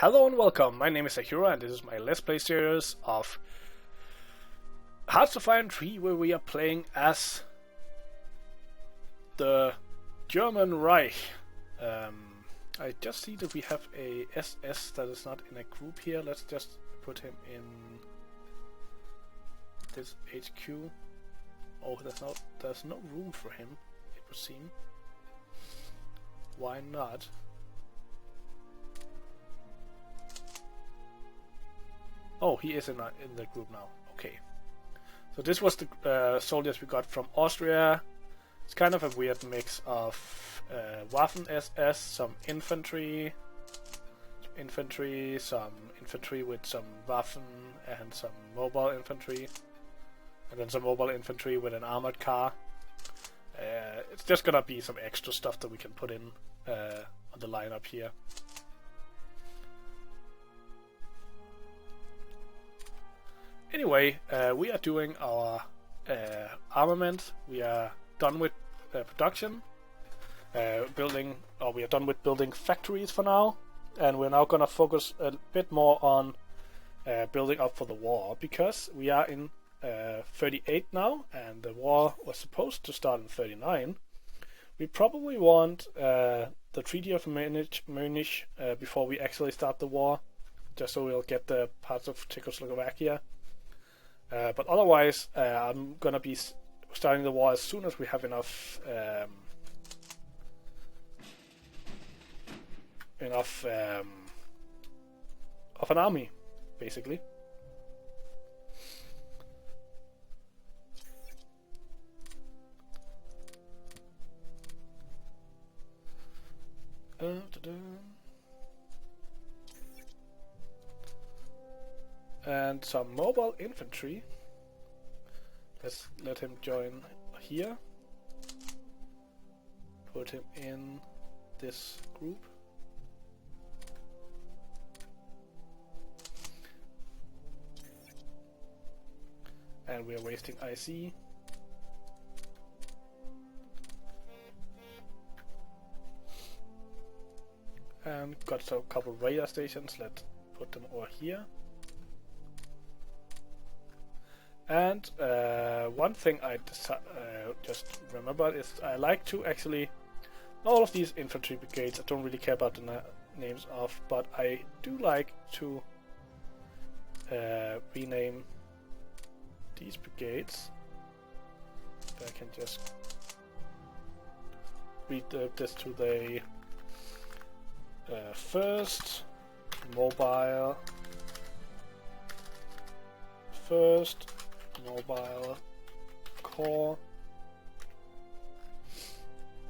Hello and welcome, my name is Akira and this is my Let's Play series of Hearts of Iron 3, where we are playing as the German Reich. I just see that we have a SS that is not in a group here. Let's just put him in this HQ. Oh, there's no room for him, it would seem. Why not? Oh, he is in the group now. Okay. So this was the soldiers we got from Austria. It's kind of a weird mix of Waffen SS, some infantry, some infantry with some Waffen, and some mobile infantry, and then some mobile infantry with an armored car. It's just gonna be some extra stuff that we can put in on the lineup here. Anyway, we are doing our armament. We are done with production, we are done with building factories for now, and we're now gonna focus a bit more on building up for the war, because we are in 38 now, and the war was supposed to start in 39. We probably want the Treaty of Munich before we actually start the war, just so we'll get the parts of Czechoslovakia. But otherwise, I'm gonna be starting the war as soon as we have enough of an army, basically. And some mobile infantry. Let's let him join here. Put him in this group. And we are wasting IC. And got a couple radar stations. Let's put them over here. And one thing I just remembered is I like to actually, all of these infantry brigades, I don't really care about the names of, but I do like to rename these brigades. I can just read this to the first mobile corps,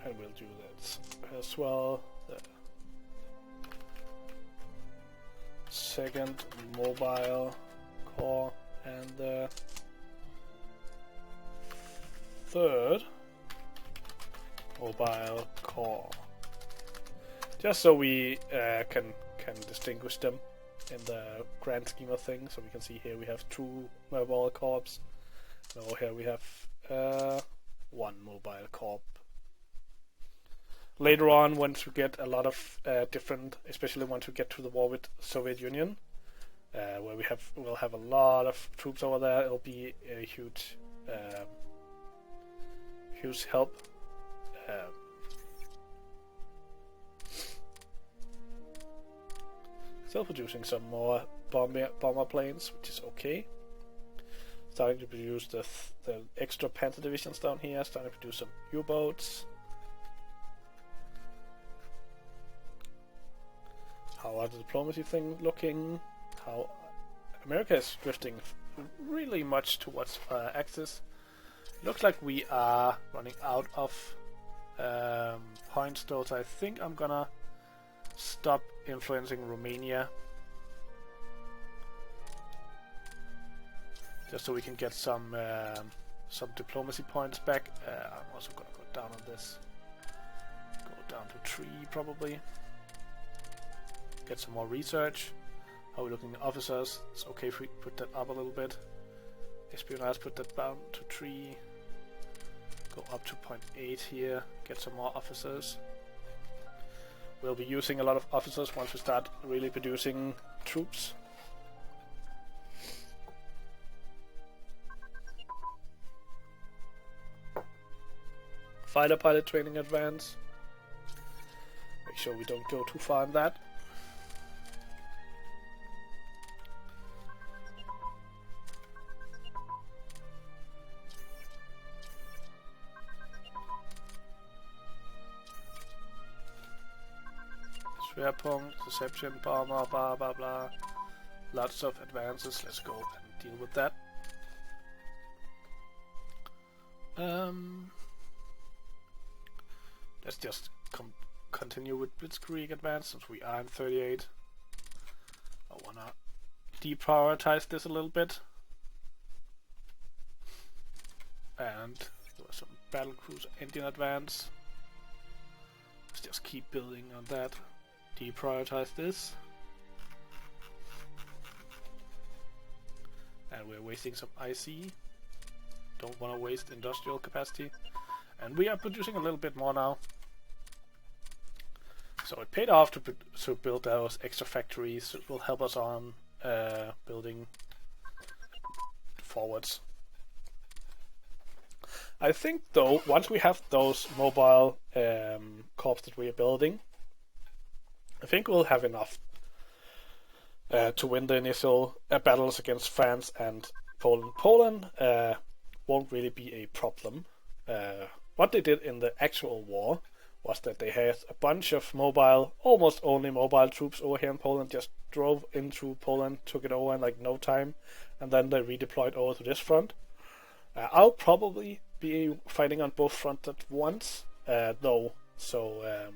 and we'll do that as well. The second mobile corps and the third mobile corps, just so we can distinguish them in the grand scheme of things. So we can see here we have 2 mobile corps. Now here we have 1 mobile corps. Later on, once we get a lot of different, especially once we get to the war with Soviet Union, where we'll have a lot of troops over there, it'll be a huge help. Still producing some more bomber planes, which is okay. Starting to produce the extra Panther divisions down here. Starting to produce some U-boats. How are the diplomacy thing looking? How America is drifting really much towards Axis. Looks like we are running out of points though, so I think I'm gonna stop influencing Romania, just so we can get some diplomacy points back. I'm also gonna go down on this. Go down to 3 probably. Get some more research. How are we looking at officers? It's okay if we put that up a little bit. Espionage, put that down to 3. Go up to 0.8 here. Get some more officers. We'll be using a lot of officers once we start really producing troops. Fighter pilot training advance. Make sure we don't go too far in that. Schwerpunkt, Deception, Bomber, blah blah blah. Lots of advances. Let's go and deal with that. Let's just continue with Blitzkrieg advance since we are in 38. I wanna deprioritize this a little bit. And there was some battlecruiser engine advance. Let's just keep building on that. Deprioritize this. And we're wasting some IC. Don't want to waste industrial capacity. And we are producing a little bit more now. So it paid off to build those extra factories. It will help us on building forwards. I think though, once we have those mobile corps that we are building, I think we'll have enough to win the initial battles against France and Poland. Poland won't really be a problem. What they did in the actual war was that they had a bunch of mobile, almost only mobile troops over here in Poland, just drove into Poland, took it over in like no time, and then they redeployed over to this front. I'll probably be fighting on both fronts at once, though, so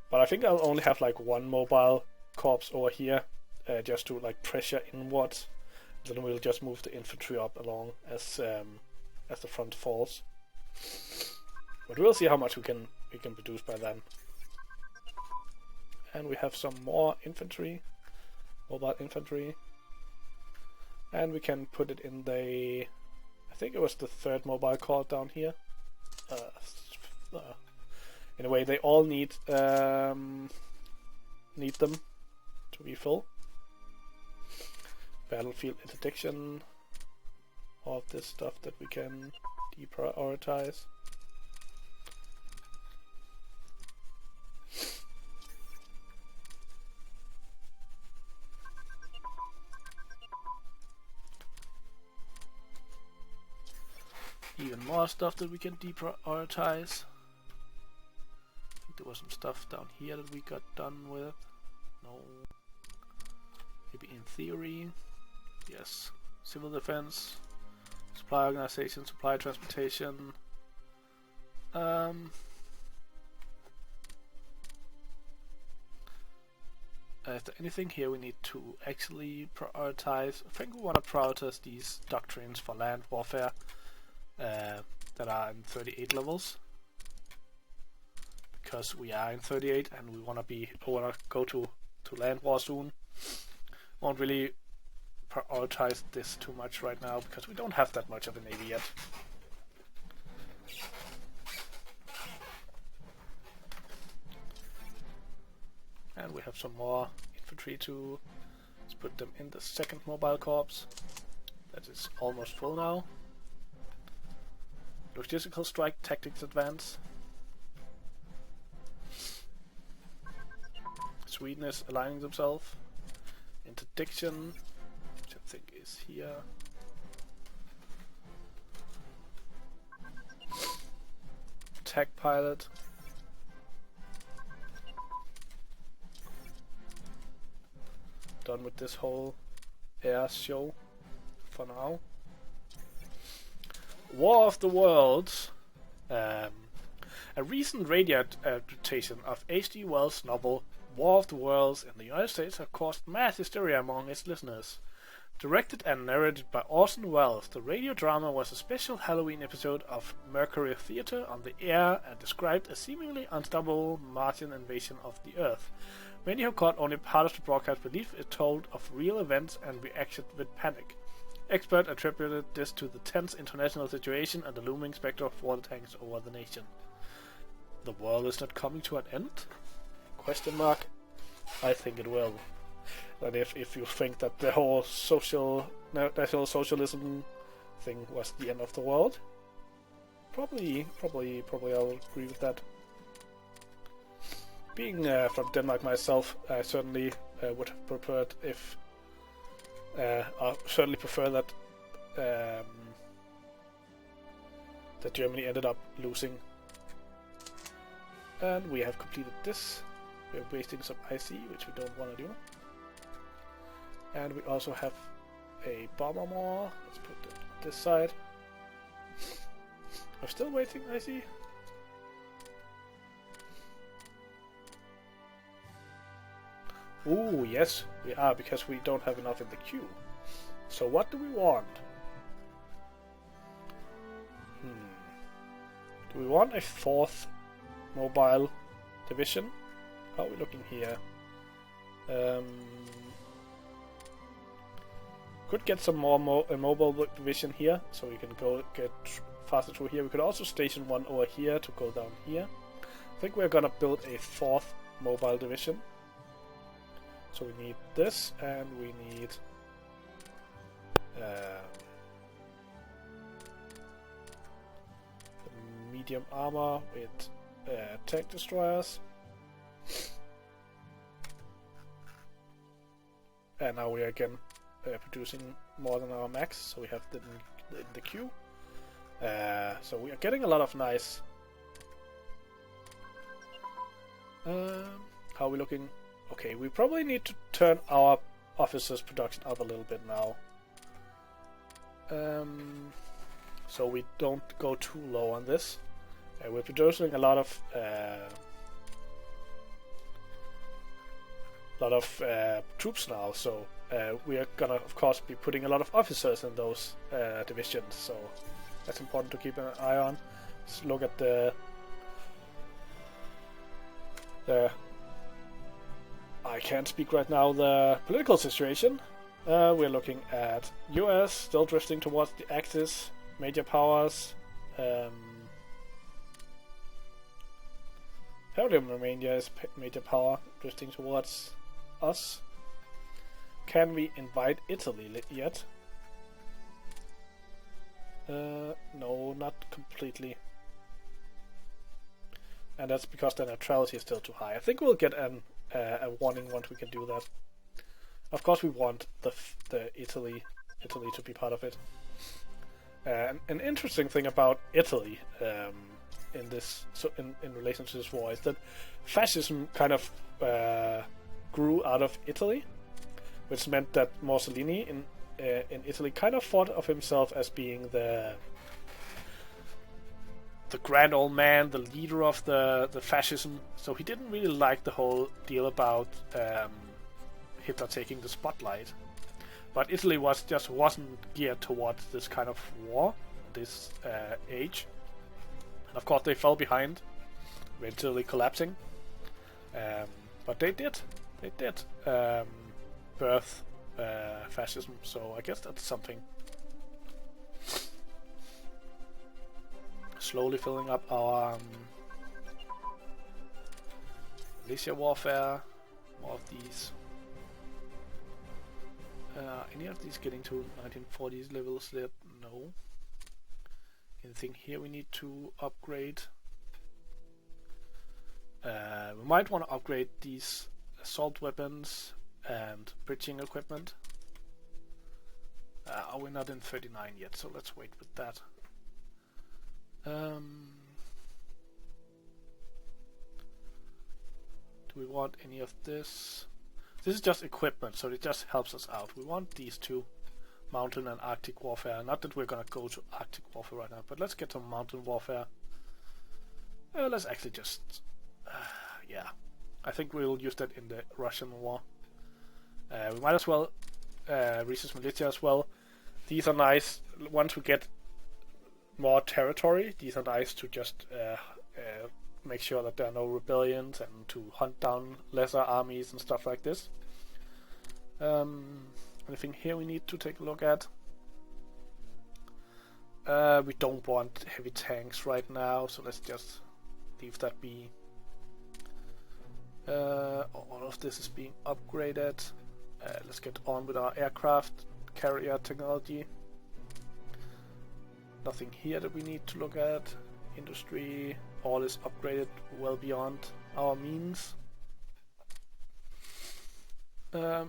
but I think I'll only have like one mobile corps over here, just to like pressure inwards. Then we'll just move the infantry up along as the front falls. But we'll see how much we can produce by then. And we have some more infantry, mobile infantry, and we can put it in the, I think it was the third mobile corps down here. In a way, they all need them to be full. Battlefield interdiction, all of this stuff that we can deprioritize. Even more stuff that we can deprioritize. I think there was some stuff down here that we got done with. No. Maybe in theory. Yes. Civil defense. Supply organization, supply transportation. Is there anything here we need to actually prioritize? I think we want to prioritize these doctrines for land warfare that are in 38 levels, because we are in 38 and we want to go to land war soon. Won't really prioritize this too much right now because we don't have that much of a navy yet. And we have some more infantry too. Let's put them in the second mobile corps. That is almost full now. Logistical strike, tactics advance. Sweden is aligning themselves. Interdiction, which I think is here. Attack pilot. Done with this whole air show for now. War of the Worlds. A recent radio adaptation of H.G. Wells' novel War of the Worlds in the United States has caused mass hysteria among its listeners. Directed and narrated by Orson Welles, the radio drama was a special Halloween episode of Mercury Theatre on the air and described a seemingly unstoppable Martian invasion of the Earth. Many who caught only part of the broadcast believed it told of real events and reacted with panic. Experts attributed this to the tense international situation and the looming specter of water tanks over the nation. The world is not coming to an end? Question mark. I think it will. And if you think that the whole National Socialism thing was the end of the world, probably I'll agree with that. Being from Denmark myself, I certainly would have preferred if I certainly prefer that that Germany ended up losing. And we have completed this. We're wasting some IC, which we don't want to do. And we also have a bomber more. Let's put it on this side. I'm still waiting, IC. Ooh, yes, we are, because we don't have enough in the queue. So what do we want? Do we want a 4th mobile division? How are we looking here? Could get some more mobile division here, so we can get faster through here. We could also station one over here to go down here. I think we're gonna build a 4th mobile division. So we need this, and we need medium armor with tank destroyers. And now we are again producing more than our max, so we have in the queue. So we are getting a lot of nice. How are we looking? Okay, we probably need to turn our officers' production up a little bit now. So we don't go too low on this. We're producing a lot of troops now, so we are gonna, of course, be putting a lot of officers in those divisions. So that's important to keep an eye on. Let's look at the I can't speak right now. The political situation. We're looking at US still drifting towards the Axis. Major powers. Apparently Romania is major power drifting towards us. Can we invite Italy yet? No, not completely. And that's because the neutrality is still too high. I think we'll get a warning once we can do that. Of course we want the Italy to be part of it. An interesting thing about Italy in relation to this war is that fascism kind of grew out of Italy, which meant that Mussolini in Italy kind of thought of himself as being the grand old man, the leader of the fascism. So he didn't really like the whole deal about Hitler taking the spotlight. But Italy wasn't geared towards this kind of war, this age. And of course they fell behind, eventually collapsing. But they did birth fascism, so I guess that's something. Slowly filling up our militia warfare, more of these. Any of these getting to 1940s levels yet? No. Anything here we need to upgrade? We might want to upgrade these assault weapons and bridging equipment. We're not in 39 yet, so let's wait with that. Do we want any of this? This is just equipment, so it just helps us out. We want these two, mountain and Arctic warfare. Not that we're gonna go to Arctic warfare right now, but let's get some mountain warfare. Let's actually just, yeah. I think we'll use that in the Russian war. We might as well research militia as well. These are nice. Once we get more territory, these are nice to just make sure that there are no rebellions and to hunt down lesser armies and stuff like this. Anything here we need to take a look at? We don't want heavy tanks right now, so let's just leave that be. All of this is being upgraded. Let's get on with our aircraft carrier technology. Nothing here that we need to look at. Industry, all is upgraded well beyond our means. I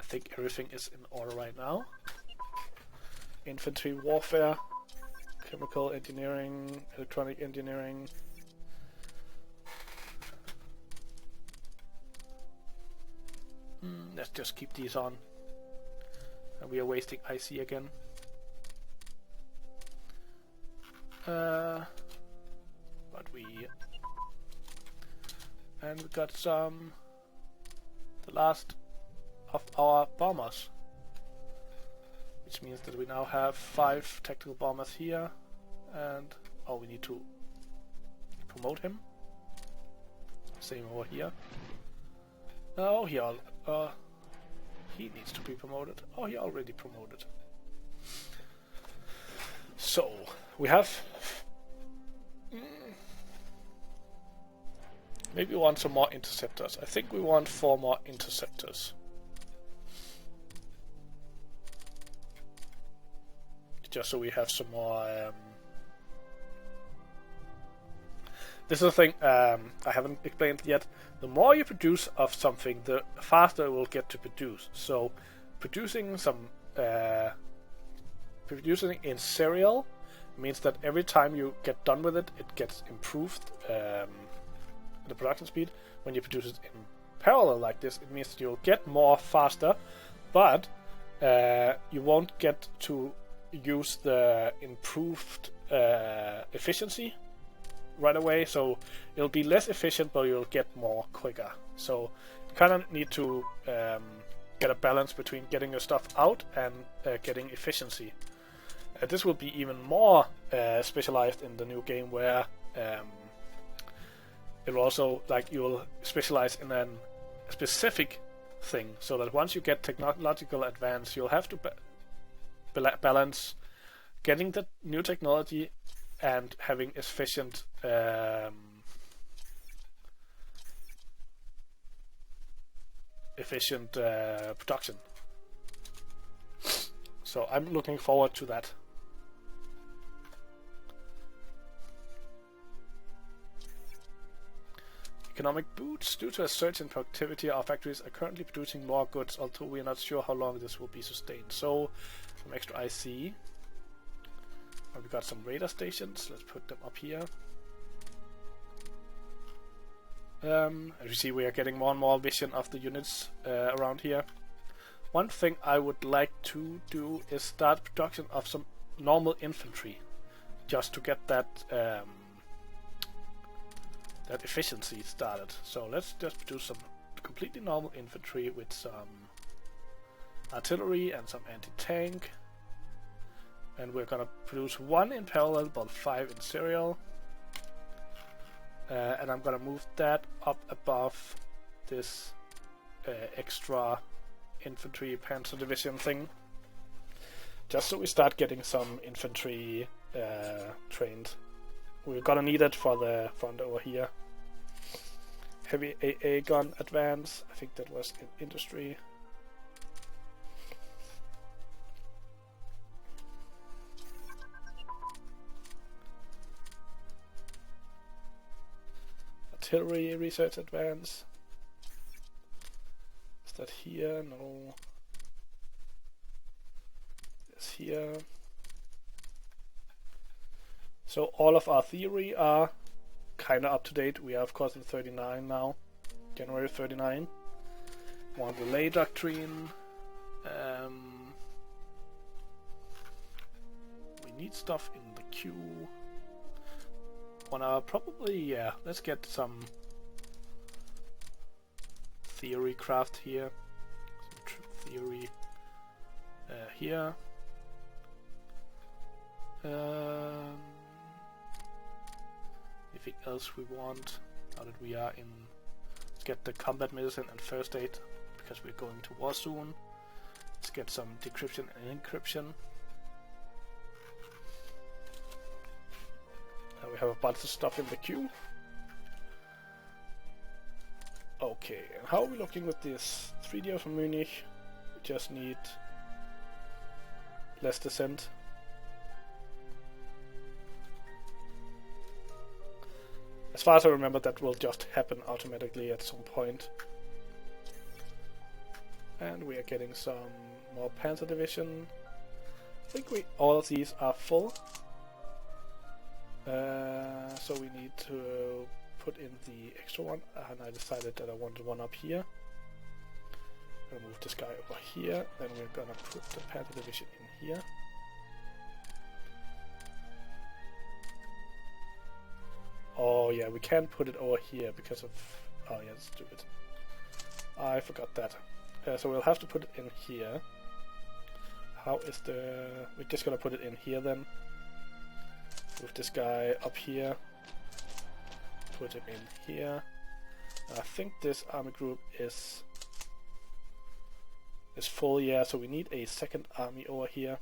think everything is in order right now. Infantry warfare, chemical engineering, electronic engineering. Let's just keep these on. And we are wasting IC again. But we got some, the last of our bombers, which means that we now have 5 tactical bombers here, and we need to promote him. Same over here. Oh, he needs to be promoted. Oh, he already promoted. So we have. Maybe we want some more interceptors. I think we want 4 more interceptors. Just so we have some more. This is a thing I haven't explained yet. The more you produce of something, the faster it will get to produce. So, producing in serial means that every time you get done with it, it gets improved. The production speed. When you produce it in parallel like this, it means that you'll get more faster, but you won't get to use the improved efficiency right away, so it'll be less efficient, but you'll get more quicker. So you kind of need to get a balance between getting your stuff out and getting efficiency. This will be even more specialized in the new game, where it'll also, like, you'll specialize in a specific thing, so that once you get technological advance, you'll have to balance getting the new technology and having efficient production. So I'm looking forward to that. Economic boosts. Due to a surge in productivity, our factories are currently producing more goods, although we are not sure how long this will be sustained. So, some extra IC. We got some radar stations. Let's put them up here. As you see, we are getting more and more vision of the units around here. One thing I would like to do is start production of some normal infantry, just to get that that efficiency started. So let's just produce some completely normal infantry with some artillery and some anti-tank. And we're gonna produce 1 in parallel, but 5 in serial. And I'm gonna move that up above this extra infantry panzer division thing, just so we start getting some infantry trained. We're gonna need it for the front over here. Heavy AA gun advance. I think that was in industry. Artillery research advance. Is that here? No. It's here. So all of our theory are kind of up to date. We are of course in 39 now, January 39. Want the lay doctrine. We need stuff in the queue. Wanna probably, let's get some theory craft here. Some theory here. Anything else we want? Now that we are in, let's get the combat medicine and first aid, because we're going to war soon. Let's get some decryption and encryption. We have a bunch of stuff in the queue. Okay, and how are we looking with this? 3D from Munich. We just need less descent. As far as I remember, that will just happen automatically at some point. And we are getting some more Panzer Division. I think all of these are full. So we need to put in the extra one, and I decided that I wanted one up here. I'm gonna move this guy over here, then we're gonna put the Panther Division in here. Oh yeah, we can't put it over here because of... oh yeah, that's stupid. I forgot that. So we'll have to put it in here. How is the... we're just gonna put it in here then. Move this guy up here. Put him in here. I think this army group is full, yeah, so we need a second army over here.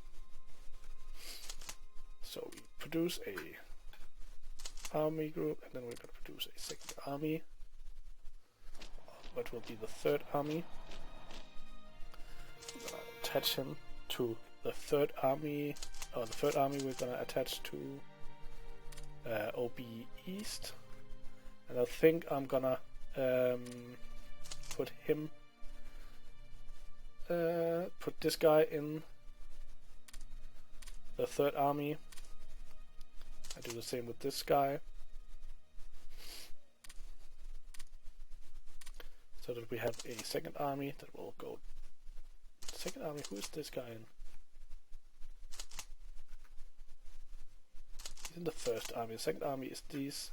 So we produce a army group, and then we're going to produce a second army. What will be the third army? We're going to attach him to the third army, or the third army we're going to attach to OB East. And I think I'm gonna put him, put this guy in the third army. I do the same with this guy. So that we have a second army that will go. Second army, who is this guy in? He's in the first army. The second army is these.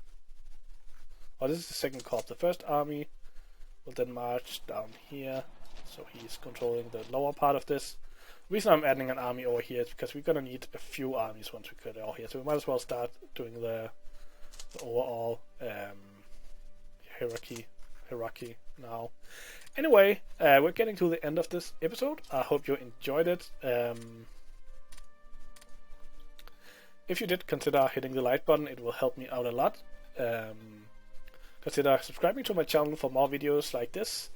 Oh, this is the second corps. The first army will then march down here, so he's controlling the lower part of this. The reason I'm adding an army over here is because we're gonna need a few armies once we get out here, so we might as well start doing the overall hierarchy now. Anyway, we're getting to the end of this episode. I hope you enjoyed it. If you did, consider hitting the like button. It will help me out a lot. Consider subscribing to my channel for more videos like this,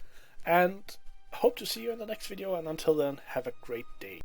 and hope to see you in the next video, and until then, have a great day.